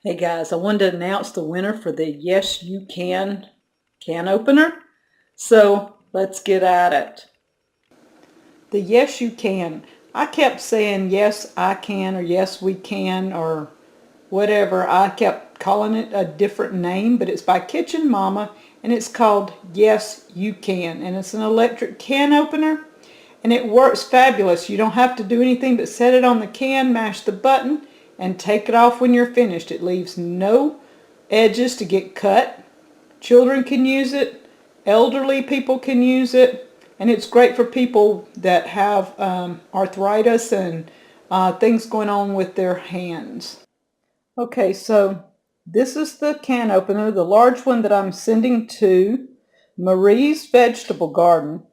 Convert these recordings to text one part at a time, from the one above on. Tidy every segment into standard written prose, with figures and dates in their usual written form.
Hey guys, I wanted to announce the winner for the Yes You Can opener. So let's get at it. The Yes You Can. I kept saying yes I can or yes we can or whatever. I kept calling it a different name, but it's by Kitchen Mama and it's called Yes You Can. And it's an electric can opener and it works fabulous. You don't have to do anything but set it on the can, mash the button, and take it off when you're finished. It leaves no edges to get cut. Children can use it. Elderly people can use it. And it's great for people that have arthritis and things going on with their hands. Okay, so this is the can opener, the large one that I'm sending to Marie's vegetable garden.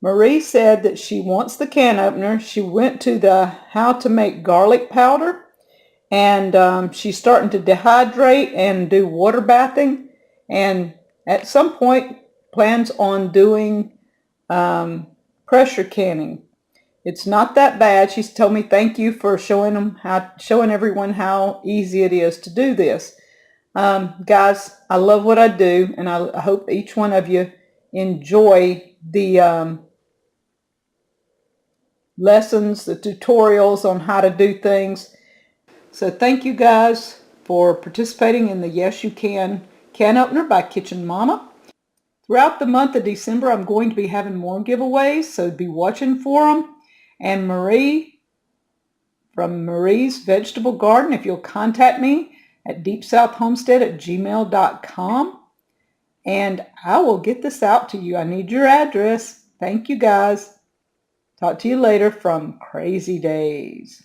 Marie said that she wants the can opener. She went to the how to make garlic powder, and she's starting to dehydrate and do water bathing, and at some point plans on doing pressure canning. It's not that bad. She's told me thank you for showing everyone how easy it is to do this. Guys, I love what I do, and I hope each one of you enjoy the lessons, the tutorials on how to do things. So thank you guys for participating in the Yes You Can opener by Kitchen Mama. Throughout the month of December, I'm going to be having more giveaways, so be watching for them. And Marie from Marie's Vegetable Garden, if you'll contact me at deepsouthhomestead@gmail.com, and I will get this out to you. I need your address. Thank you guys. Talk to you later from Crazy Days.